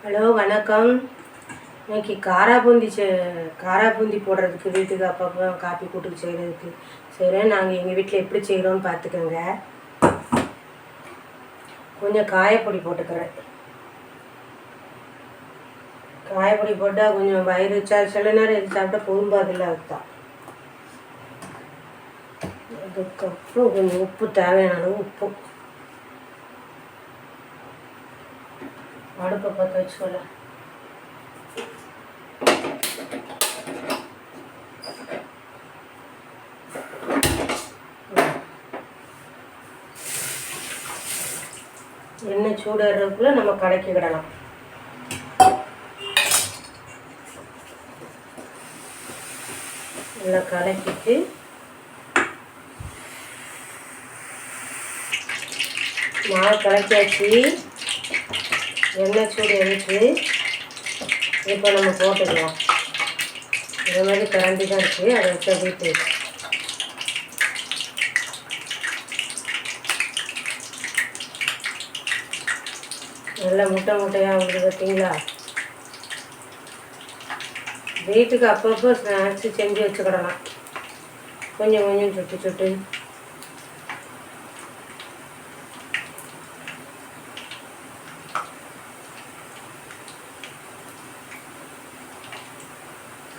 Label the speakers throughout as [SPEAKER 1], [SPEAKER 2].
[SPEAKER 1] Hello வணக்கம். இன்னைக்கு காராபூந்தி போடுறதுக்கு வீட்டுக்கு அப்பப்போ காப்பி கூட்டுக்கு செய்கிறதுக்கு செய்கிறேன். நாங்கள் எங்கள் வீட்டில் எப்படி செய்கிறோன்னு பார்த்துக்கோங்க. கொஞ்சம் காயப்பொடி போட்டுக்கிறேன். காயப்பொடி போட்டால் கொஞ்சம் வயிறு சில நேரம் எது சாப்பிட்டா பொரும்பாதில்ல, அதுதான். அதுக்கப்புறம் கொஞ்சம் உப்பு, தேவையான அளவு உப்பு. அடுப்பை பற்ற வச்சுக்கோல. எண்ணெய் சூடுறதுக்குள்ள நம்ம கலக்கி விடலாம். நல்லா கலக்கிட்டு மாவு கலக்கியாச்சு. எண்ணெய் சூடு எடுத்து இப்போ நம்ம போட்டுக்கலாம். இந்த மாதிரி கரண்டி தான் இருக்குது, அதை வச்சு அப்படியே நல்லா முட்டையாக வந்து பார்த்தீங்களா. வீட்டுக்கு அப்பப்போ ஸ்நாக்ஸு செஞ்சு வச்சுக்கிடலாம். கொஞ்சம் கொஞ்சம் சுட்டு சுட்டு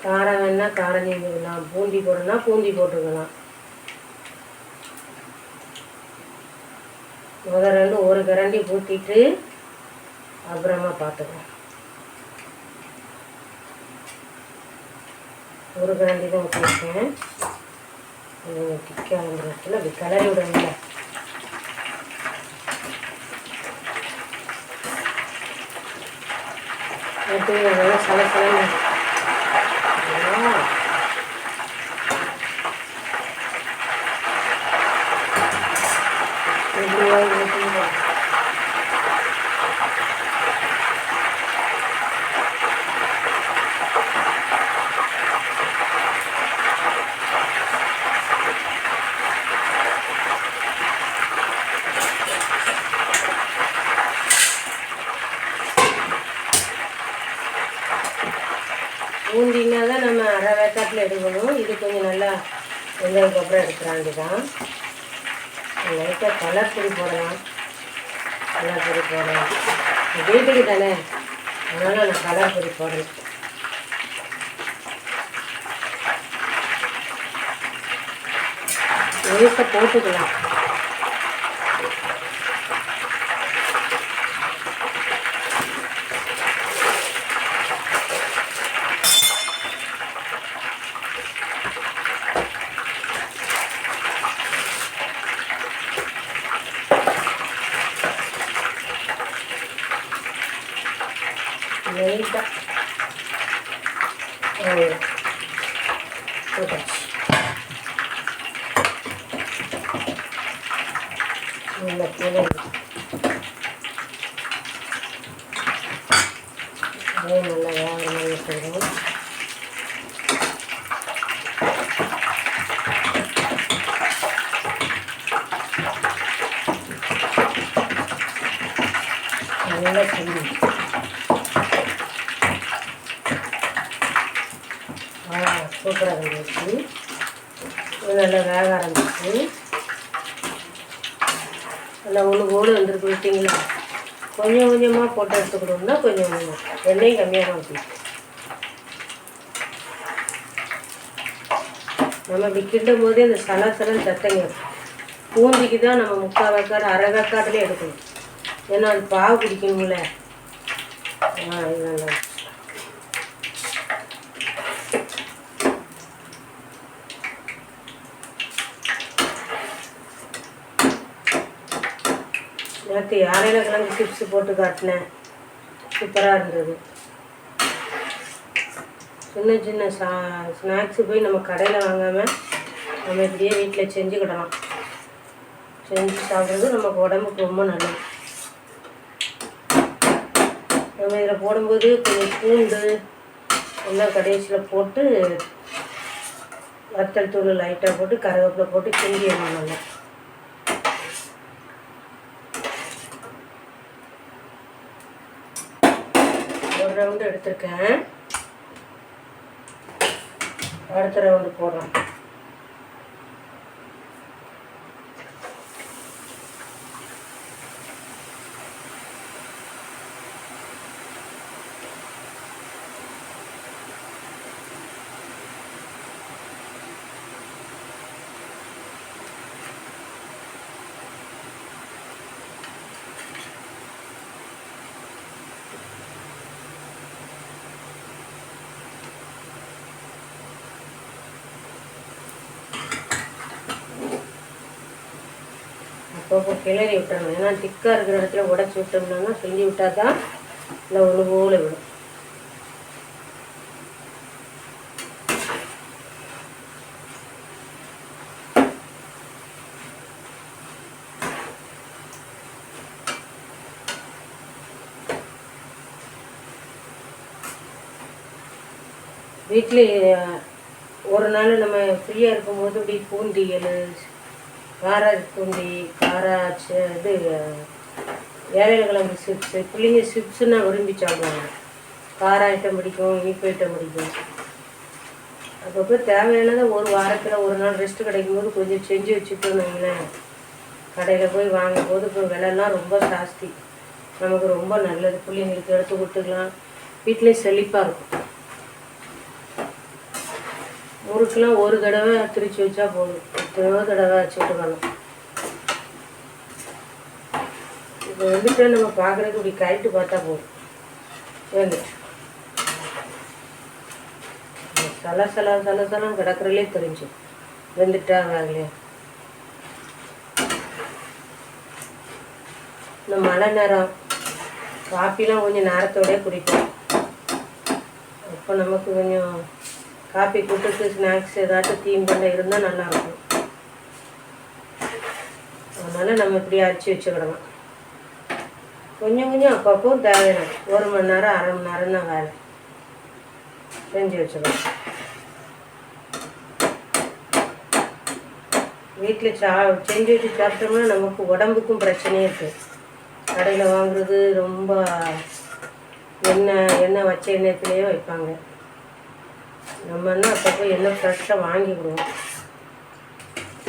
[SPEAKER 1] காரம் வேணால் காரம் நீங்கிக்கலாம், பூந்தி போடணும்னா பூந்தி போட்டுக்கலாம். முதல்ல ஒரு கரண்டி ஊற்றிட்டு அப்புறமா பார்த்துக்கலாம். ஒரு கரண்டி தான் ஊற்றிருக்கேன். திக்காக வந்துடுறதுல அப்படி கிளறி விடுங்க. சலசலன்னு பூந்தினா தான் நம்ம அரை வேக்காட்டில் எடுக்கணும். இது கொஞ்சம் நல்லா வெந்ததுக்கப்புறம் எடுக்கிறாண்டி தான். லைட்டாக கலர் பொடி போடலாம். கலர் பொடி போடலாம், வீட்டுக்கு தானே, அதனால் நான் கலர் பொடி போடுறேன். லேசாக போட்டுக்கலாம். லைட்டாக போட்டாச்சு. நல்லா கிளறி அதே நல்லா வேகிற மாதிரி போடுறோம். நல்லா கிளறி சூப்பராக இருந்துச்சு. நல்லா வேக ஆரம்பிச்சு நல்லா ஒன்று வந்துருக்கு. விட்டிங்களா, கொஞ்சம் கொஞ்சமாக போட்டு எடுத்துக்கணும்னா கொஞ்சம் எண்ணெயும் கம்மியாக ஊற்றி நம்ம இப்படி கிண்டும் போதே அந்த சலசலன்னு சத்தங்க. பூந்திக்கு தான் நம்ம 3/4 வேக்காடு அரை வேக்காட்டிலே எடுக்கணும். ஏன்னா அது பாவு பிடிக்கணும்ல. இது நல்லா நேற்று யாரையில கிழங்கு சிப்ஸு போட்டு காட்டினேன், சூப்பராக இருந்தது. சின்ன சின்ன ஸ்நாக்ஸு போய் நம்ம கடையில் வாங்காமல் நம்ம இப்படியே வீட்டில் செஞ்சுக்கிடலாம். செஞ்சு சாப்பிட்றது நமக்கு உடம்புக்கு ரொம்ப நல்லது. நம்ம இதில் போடும்போது கொஞ்சம் பூண்டு எல்லாம் கடைசியில் போட்டு வத்தல் தூள் லைட்டாக போட்டு கருவேப்பிலை போட்டு கிண்டிடணும் நல்லா. ரவுண்டு எடுத்திருக்கேன். அடுத்த ரவுண்டு போடுறோம். அப்பப்போ கிளறி விட்டுறணும். ஏன்னா திக்காக இருக்கிற இடத்துல உடச்சி விட்டோம்னா கிளறி விட்டால் தான் இல்லை ஒன்று போல விடும். வீட்டில் ஒரு நாள் நம்ம ஃப்ரீயாக இருக்கும்போது இப்படி பூண்டியல், கார பூண்டி, இது ஏழைக்கிழங்கு சிப்ஸு, பிள்ளைங்க சிப்ஸுன்னா விரும்பி சாப்பிடுவாங்க. கார ஐட்டம் பிடிக்கும், இனிப்பு ஐட்டம் பிடிக்கும். அப்பப்போ தேவையானதை ஒரு வாரத்தில் ஒரு நாள் ரெஸ்ட்டு கிடைக்கும்போது கொஞ்சம் செஞ்சு வச்சுட்டோன்னு வைங்களேன். கடையில் போய் வாங்கும்போது இப்போ விலைலாம் ரொம்ப ஜாஸ்தி. நமக்கு ரொம்ப நல்லது. பிள்ளைங்களுக்கு எடுத்து கொடுத்துக்கலாம். வீட்லேயும் செழிப்பாக இருக்கும். முறுக்கெலாம் ஒரு தடவை திரிச்சு வச்சா போதும், எத்தனையோ தடவை வச்சுட்டுக்கணும். இப்போ வந்துட்டு நம்ம பார்க்குறதுக்கு இப்படி கைட்டு பார்த்தா போதும். வந்துட்டு சலசலம் கிடக்குறதுலே தெரிஞ்சு வெந்துட்டா வேலையா. இந்த மழை நேரம் காப்பிலாம் கொஞ்சம் நேரத்தோடய குடிப்போம். அப்போ நமக்கு கொஞ்சம் காப்பி கூட்டுக்கு ஸ்நாக்ஸ் ஏதாச்சும் தீம்பண்ண இருந்தால் நல்லாயிருக்கும். அதனால் நம்ம இப்படி அரைச்சி வச்சுக்கிடலாம். கொஞ்சம் கொஞ்சம் அப்பப்போ தேவையான 1 மணி நேரம் 1/2 மணி நேரம் தான் வேலை செஞ்சு வச்சுக்கலாம். வீட்டில் செஞ்சு வச்சு சாப்பிட்டோம்னா நமக்கு உடம்புக்கும் பிரச்சனையே இருக்குது. கடையில் வாங்குறது ரொம்ப எண்ணெய் வச்ச எண்ணெயத்துலேயே வைப்பாங்க. நம்ம என்ன அப்பப்போ எண்ணெய் ஃப்ரெஷ்ஷாக வாங்கிக்கிடுவோம்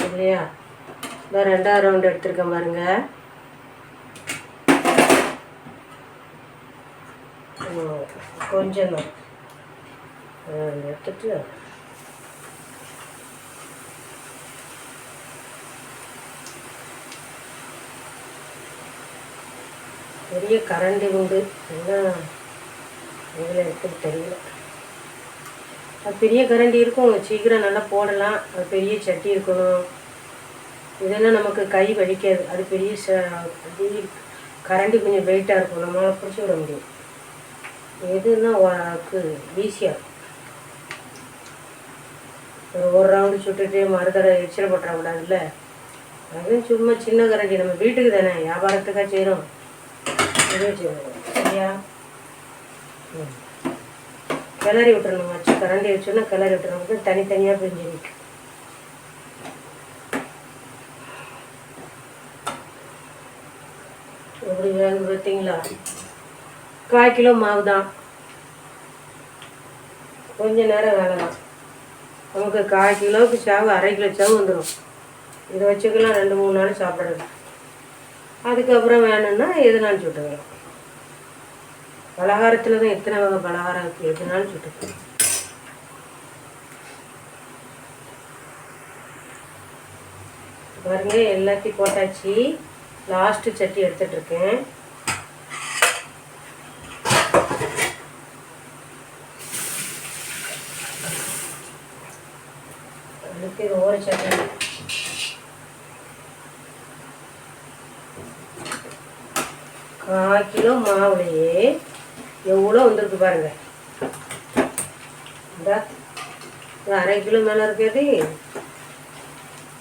[SPEAKER 1] இல்லையா. இந்த 2ஆவது ரவுண்டு எடுத்துருக்கேன் பாருங்கள். கொஞ்சம் தான் எடுத்துட்டு பெரிய கரண்டி உண்டு. என்ன இதில் எடுத்துட்டு தெரியல. அது பெரிய கரண்டி இருக்கும், சீக்கிரம் நல்லா போடலாம். அது பெரிய சட்டி இருக்கணும். இதெல்லாம் நமக்கு கை வலிக்காது. அது பெரிய கரண்டி கொஞ்சம் வெயிட்டாக இருக்கும், நம்மளால் பிடிச்சி விட முடியும். எதுன்னா ஈஸியாக இருக்கும். ஒரு ரவுண்டு சுட்டுட்டு மறுதடவை எச்சில் போட்டுறக்கூடாதுல்ல. அதுவும் சும்மா சின்ன கரண்டி, நம்ம வீட்டுக்கு தானே, வியாபாரத்துக்காக செய்கிறோம். இதே செய்யணும் சரியா. கிளறி விட்டுறணும். வச்சு கரண்டி வச்சோன்னா கிளறி விட்டுறணும். தனித்தனியாக பிரிஞ்சிருக்கு. எப்படி வேகு பார்த்தீங்களா. 1/4 கிலோ மாவு தான், கொஞ்ச நேரம் வேலை தான். நமக்கு 1/4 கிலோவுக்கு சாவு 1/2 கிலோ சாவு வந்துடும். இதை வச்சுக்கலாம் 2-3 நாள் சாப்பிட்றது. அதுக்கப்புறம் வேணும்னா எதுனாலும் சுட்டுக்கலாம். பலகாரத்தில் தான் எத்தனை வகை பலகாரம் இருக்குது, எதுனாலும் சுட்டுக்கலாம். பாருங்க எல்லாத்தையும் போட்டாச்சு. லாஸ்ட்டு சட்டி எடுத்துட்ருக்கேன். அதுக்கு இது ஒரு சட்டி. கால் கிலோ மாவுலையே எவ்வளோ வந்திருக்கு பாருங்க. இந்த 1/2 கிலோ மேலே இருக்கிறது.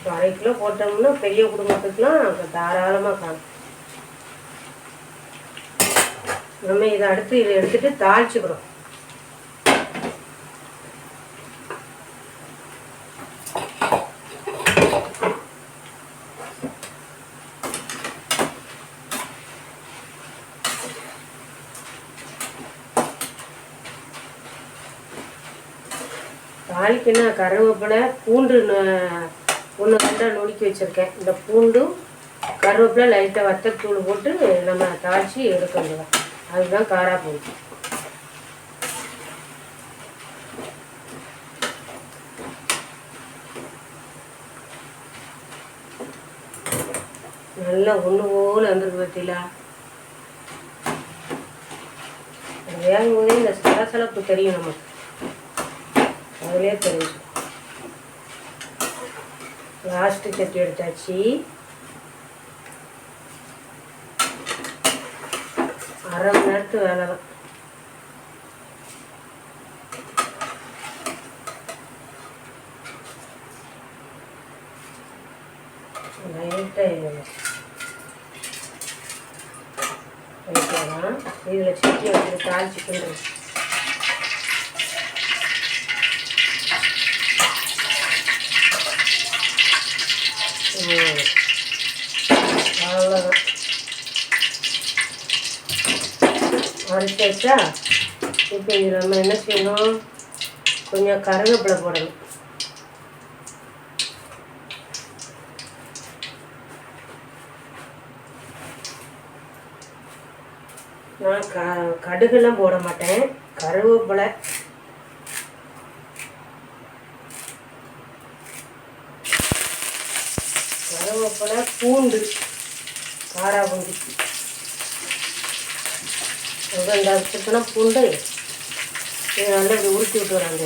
[SPEAKER 1] 1/2 கிலோ போட்டோம்னா பெரிய குடும்பத்துக்குலாம் தாராளமாக காணும். நம்ம இதை அடுத்து இதை எடுத்துட்டு தாளிச்சுக்கிறோம். தாளிக்குன்னா கருவேப்பிலை பூண்டு ஒன்று ரெண்டாக நுணுக்கி வச்சுருக்கேன். இந்த பூண்டும் கருவேப்பிலை லைட்டாக வத்தத்தூள் போட்டு நம்ம தாளித்து எடுக்கணும். அதுதான் காராப்பூந்தி. நல்லா ஒன்று போல் வந்துருக்கு பார்த்தீங்களா? வேகும் போதே இந்த சலசலப்பு தெரியும் நமக்கு, அதிலே தெரியும். லாஸ்ட்டு சட்டி எடுத்தாச்சு. அரை மணி நேரத்து வேலை தான். லைட்டாக வைக்கலாம். இதில் சட்னி வச்சுட்டு தாளிச்சுக்கிட்டு அவ்வளோதான். அரைச்சி வச்சா இப்போ இது நம்ம என்ன செய்யணும், கொஞ்சம் கருவேப்பிலை போடணும். நான் கடுகுலாம் போட மாட்டேன், கருவேப்பிலை பூண்டு காராபூந்தி இந்த சுத்தனா பூண்டு இதை நல்லா இப்படி உருட்டி விட்டு வராங்க.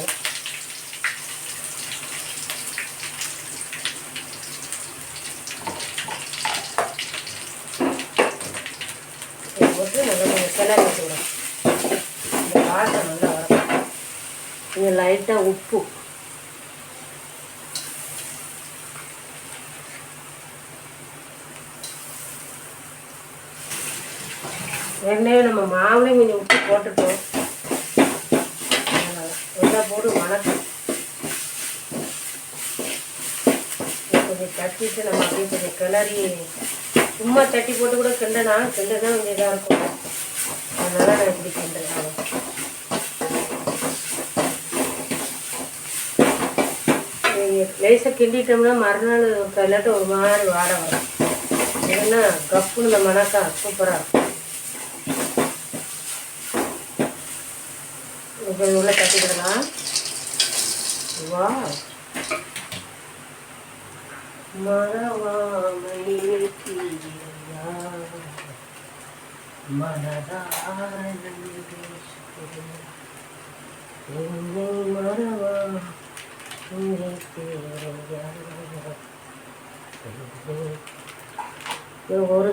[SPEAKER 1] போட்டு நல்லா கொஞ்சம் கிளறி விட்டு விடணும். இந்த வாசம் நல்லா வரும். கொஞ்சம் லைட்டாக உப்பு, ஏற்கனவே நம்ம மாவுலேயும் கொஞ்சம் உப்பு போட்டுட்டோம். எல்லாம் போட்டு வணக்கம் கொஞ்சம் தட்டிட்டு நம்ம அப்படியே கொஞ்சம் கிளறி, சும்மா தட்டி போட்டு கூட கிண்டனா கிண்டனா கொஞ்சம் இதாக இருக்கும். அதனால நான் இப்படி கிண்டுறேன். லேசாக கிண்டிட்டோம்னா மறுநாள் இல்லாட்ட ஒரு மாதிரி வாடை வரும். ஏன்னா கப்புன்னு இந்த மணக்கா சூப்பராக இருக்கும். இப்போ உள்ள தட்டிக்கிடலாம். வா மரவாமணி ஒரு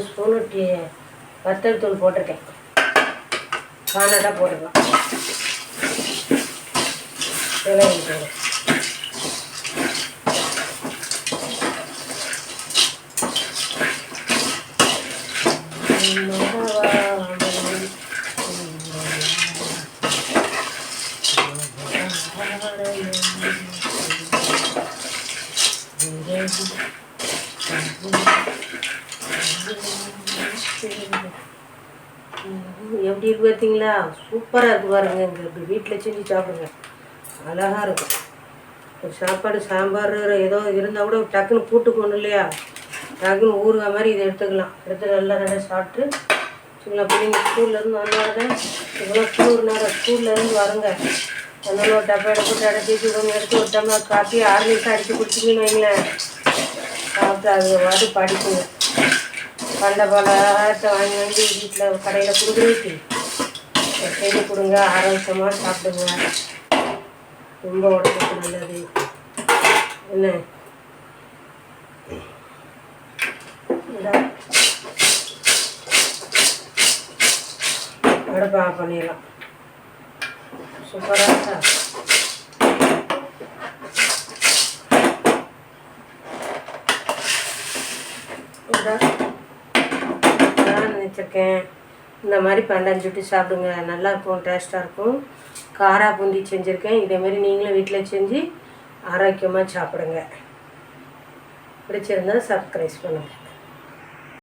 [SPEAKER 1] ஸ்பூனு வத்தல் தூள் போட்டிருக்கேன். காணாட்டாக போட்டுக்கலாம். எப்படி இருக்கு பார்த்தீங்களா? சூப்பராக இருக்கு பாருங்க. இங்கே வீட்டில் செஞ்சு சாப்பிடுங்க, அழகாக இருக்கும். ஒரு சாப்பாடு சாம்பார் ஏதோ இருந்தால் கூட டக்குன்னு கூட்டுக்கணும் இல்லையா, டக்குன்னு ஊறுகாய் மாதிரி இதை எடுத்துக்கலாம். எடுத்து நல்லா நல்லா சாப்பிட்டு சின்ன பிள்ளைங்க ஸ்கூல்லேருந்து வந்தாங்க. இவ்வளோ குளிர்னால ஸ்கூல்லேருந்து வருங்க. அதனால ஒரு டப்பா எடுத்து அடைச்சி கொஞ்சம் எடுத்து ஒரு டம்ளர் காப்பி 6 நிமிஷம் அடித்து குடிச்சிங்கன்னு வைங்களேன், சாப்பிட்டு அது வாடி படிக்குங்க. பண்ட பலத்தை வாங்கி வாங்கி வீட்டில் கடையில் கொடுக்குறதுக்கு செய்து கொடுங்க. ஆரோக்கியமாக சாப்பிடுங்க, ரொம்ப உடம்புக்கு நல்லது. என்ன அடுப்பை ஆஃப் பண்ணிடலாம். சூப்பராக இருக்கா? நினச்சிருக்கேன். இந்த மாதிரி பண்டாஞ்சு விட்டு சாப்பிடுங்க, நல்லாயிருக்கும், டேஸ்ட்டாக இருக்கும். காரா பூந்தி செஞ்சுருக்கேன். இதேமாரி நீங்களும் வீட்டில் செஞ்சு ஆரோக்கியமாக சாப்பிடுங்க. பிடிச்சிருந்தா சப்ஸ்கிரைப் பண்ணுங்கள்.